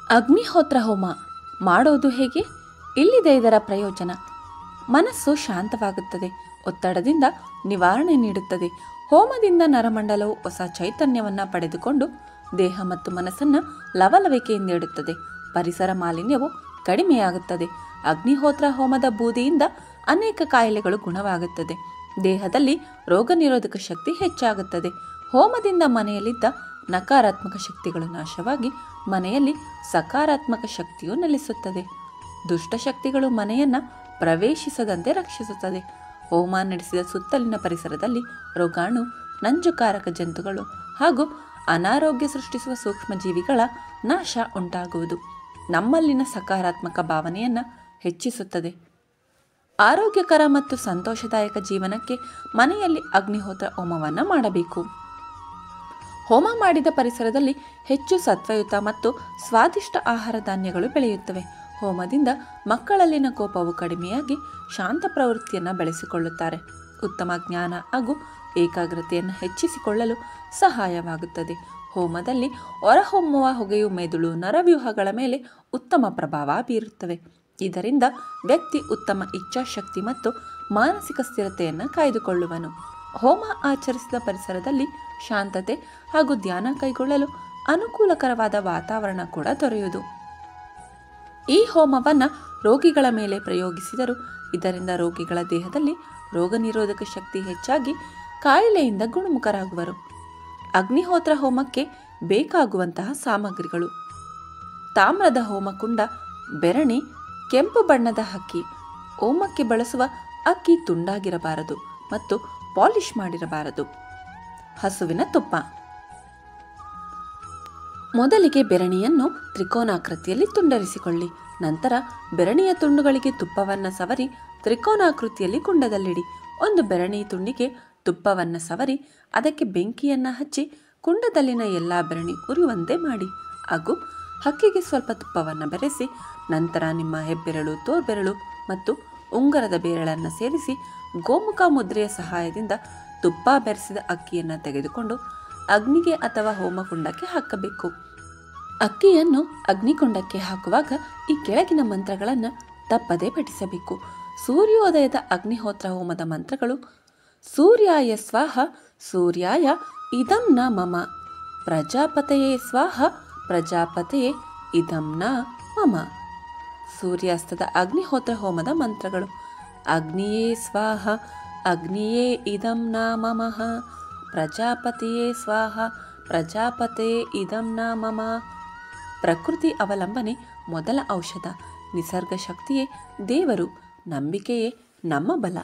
ಅಗ್ನಿಹೋತ್ರ ಹೋಮ ಮಾಡೋದು ಹೇಗೆ? ಇಲ್ಲಿದೆ ಇದರ ಪ್ರಯೋಜನ. ಮನಸ್ಸು ಶಾಂತವಾಗುತ್ತದೆ, ಒತ್ತಡದಿಂದ ನಿವಾರಣೆ ನೀಡುತ್ತದೆ. ಹೋಮದಿಂದ ನರಮಂಡಲವು ಹೊಸ ಚೈತನ್ಯವನ್ನು ಪಡೆದುಕೊಂಡು ದೇಹ ಮತ್ತು ಮನಸ್ಸನ್ನು ಲವಲವಿಕೆಯಿಂದ ಇಡುತ್ತದೆ. ಪರಿಸರ ಮಾಲಿನ್ಯವು ಕಡಿಮೆಯಾಗುತ್ತದೆ. ಅಗ್ನಿಹೋತ್ರ ಹೋಮದ ಬೂದಿಯಿಂದ ಅನೇಕ ಕಾಯಿಲೆಗಳು ಗುಣವಾಗುತ್ತದೆ. ದೇಹದಲ್ಲಿ ರೋಗ ನಿರೋಧಕ ಶಕ್ತಿ ಹೆಚ್ಚಾಗುತ್ತದೆ. ಹೋಮದಿಂದ ಮನೆಯಲ್ಲಿದ್ದ ನಕಾರಾತ್ಮಕ ಶಕ್ತಿಗಳು ನಾಶವಾಗಿ ಮನೆಯಲ್ಲಿ ಸಕಾರಾತ್ಮಕ ಶಕ್ತಿಯು ನೆಲೆಸುತ್ತದೆ. ದುಷ್ಟಶಕ್ತಿಗಳು ಮನೆಯನ್ನು ಪ್ರವೇಶಿಸದಂತೆ ರಕ್ಷಿಸುತ್ತದೆ. ಹೋಮ ನಡೆಸಿದ ಸುತ್ತಲಿನ ಪರಿಸರದಲ್ಲಿ ರೋಗಾಣು, ನಂಜುಕಾರಕ ಜಂತುಗಳು ಹಾಗೂ ಅನಾರೋಗ್ಯ ಸೃಷ್ಟಿಸುವ ಸೂಕ್ಷ್ಮಜೀವಿಗಳ ನಾಶ ಉಂಟಾಗುವುದು. ನಮ್ಮಲ್ಲಿನ ಸಕಾರಾತ್ಮಕ ಭಾವನೆಯನ್ನು ಹೆಚ್ಚಿಸುತ್ತದೆ. ಆರೋಗ್ಯಕರ ಮತ್ತು ಸಂತೋಷದಾಯಕ ಜೀವನಕ್ಕೆ ಮನೆಯಲ್ಲಿ ಅಗ್ನಿಹೋತ್ರ ಹೋಮವನ್ನು ಮಾಡಬೇಕು. ಹೋಮ ಮಾಡಿದ ಪರಿಸರದಲ್ಲಿ ಹೆಚ್ಚು ಸತ್ವಯುತ ಮತ್ತು ಸ್ವಾದಿಷ್ಟ ಆಹಾರ ಧಾನ್ಯಗಳು ಬೆಳೆಯುತ್ತವೆ. ಹೋಮದಿಂದ ಮಕ್ಕಳಲ್ಲಿನ ಕೋಪವು ಕಡಿಮೆಯಾಗಿ ಶಾಂತ ಪ್ರವೃತ್ತಿಯನ್ನು ಬೆಳೆಸಿಕೊಳ್ಳುತ್ತಾರೆ. ಉತ್ತಮ ಜ್ಞಾನ ಹಾಗೂ ಏಕಾಗ್ರತೆಯನ್ನು ಹೆಚ್ಚಿಸಿಕೊಳ್ಳಲು ಸಹಾಯವಾಗುತ್ತದೆ. ಹೋಮದಲ್ಲಿ ಹೊರಹೊಮ್ಮುವ ಹೊಗೆಯು ಮೆದುಳು, ನರವ್ಯೂಹಗಳ ಮೇಲೆ ಉತ್ತಮ ಪ್ರಭಾವ ಬೀರುತ್ತವೆ. ಇದರಿಂದ ವ್ಯಕ್ತಿ ಉತ್ತಮ ಇಚ್ಛಾಶಕ್ತಿ ಮತ್ತು ಮಾನಸಿಕ ಸ್ಥಿರತೆಯನ್ನು ಕಾಯ್ದುಕೊಳ್ಳುವನು. ಹೋಮ ಆಚರಿಸಿದ ಪರಿಸರದಲ್ಲಿ ಶಾಂತತೆ ಹಾಗೂ ಧ್ಯಾನ ಕೈಗೊಳ್ಳಲು ಅನುಕೂಲಕರವಾದ ವಾತಾವರಣ ಕೂಡ ದೊರೆಯುವುದು. ಈ ಹೋಮವನ್ನು ರೋಗಿಗಳ ಮೇಲೆ ಪ್ರಯೋಗಿಸಿದರು. ಇದರಿಂದ ರೋಗಿಗಳ ದೇಹದಲ್ಲಿ ರೋಗ ನಿರೋಧಕ ಶಕ್ತಿ ಹೆಚ್ಚಾಗಿ ಕಾಯಿಲೆಯಿಂದ ಗುಣಮುಖರಾಗುವರು. ಅಗ್ನಿಹೋತ್ರ ಹೋಮಕ್ಕೆ ಬೇಕಾಗುವಂತಹ ಸಾಮಗ್ರಿಗಳು: ತಾಮ್ರದ ಹೋಮಕುಂಡ, ಬೆರಣಿ, ಕೆಂಪು ಬಣ್ಣದ ಅಕ್ಕಿ. ಹೋಮಕ್ಕೆ ಬಳಸುವ ಅಕ್ಕಿ ತುಂಡಾಗಿರಬಾರದು ಮತ್ತು ಪಾಲಿಶ್ ಮಾಡಿರಬಾರದು. ಹಸುವಿನ ತುಪ್ಪ. ಮೊದಲಿಗೆ ಬೆರಣಿಯನ್ನು ತ್ರಿಕೋನಾಕೃತಿಯಲ್ಲಿ ತುಂಡರಿಸಿಕೊಳ್ಳಿ. ನಂತರ ಬೆರಣಿಯ ತುಂಡುಗಳಿಗೆ ತುಪ್ಪವನ್ನು ಸವರಿ ತ್ರಿಕೋನಾಕೃತಿಯಲ್ಲಿ ಕುಂಡದಲ್ಲಿಡಿ. ಒಂದು ಬೆರಣಿ ತುಂಡಿಗೆ ತುಪ್ಪವನ್ನು ಸವರಿ ಅದಕ್ಕೆ ಬೆಂಕಿಯನ್ನು ಹಚ್ಚಿ ಕುಂಡದಲ್ಲಿನ ಎಲ್ಲ ಬೆರಣಿ ಉರಿಯುವಂತೆ ಮಾಡಿ ಹಾಗೂ ಹಕ್ಕಿಗೆ ಸ್ವಲ್ಪ ತುಪ್ಪವನ್ನು ಬೆರೆಸಿ ನಂತರ ನಿಮ್ಮ ಹೆಬ್ಬೆರಳು, ತೋರ್ಬೆರಳು ಮತ್ತು ಉಂಗರದ ಬೆರಳನ್ನು ಸೇರಿಸಿ ಗೋಮುಖ ಮುದ್ರೆಯ ಸಹಾಯದಿಂದ ತುಪ್ಪ ಬೆರೆಸಿದ ಅಕ್ಕಿಯನ್ನು ತೆಗೆದುಕೊಂಡು ಅಗ್ನಿಗೆ ಅಥವಾ ಹೋಮಕುಂಡಕ್ಕೆ ಹಾಕಬೇಕು. ಅಕ್ಕಿಯನ್ನು ಅಗ್ನಿಕುಂಡಕ್ಕೆ ಹಾಕುವಾಗ ಈ ಕೆಳಗಿನ ಮಂತ್ರಗಳನ್ನು ತಪ್ಪದೇ ಪಠಿಸಬೇಕು. ಸೂರ್ಯೋದಯದ ಅಗ್ನಿಹೋತ್ರ ಹೋಮದ ಮಂತ್ರಗಳು: ಸೂರ್ಯಾಯ ಸ್ವಾಹ, ಸೂರ್ಯಾಯ ಇದಂ ನ ಮಮ, ಪ್ರಜಾಪತಯೇ ಸ್ವಾಹ, ಪ್ರಜಾಪತಯೇ ಇದಂ ನ ಮಮ. ಸೂರ್ಯಾಸ್ತದ ಅಗ್ನಿಹೋತ್ರ ಹೋಮದ ಮಂತ್ರಗಳು: ಅಗ್ನಿಯೇ ಸ್ವಾಹ, ಅಗ್ನಿಯೇ ಇದಂ ನ ಮಮಃ, ಪ್ರಜಾಪತಿಯೇ ಸ್ವಾಹ, ಪ್ರಜಾಪತಯೇ ಇದಂ ನ ಮಮ. ಪ್ರಕೃತಿ ಅವಲಂಬನೆ ಮೊದಲ ಔಷಧ. ನಿಸರ್ಗ ಶಕ್ತಿಯೇ ದೇವರು. ನಂಬಿಕೆಯೇ ನಮ್ಮ ಬಲ.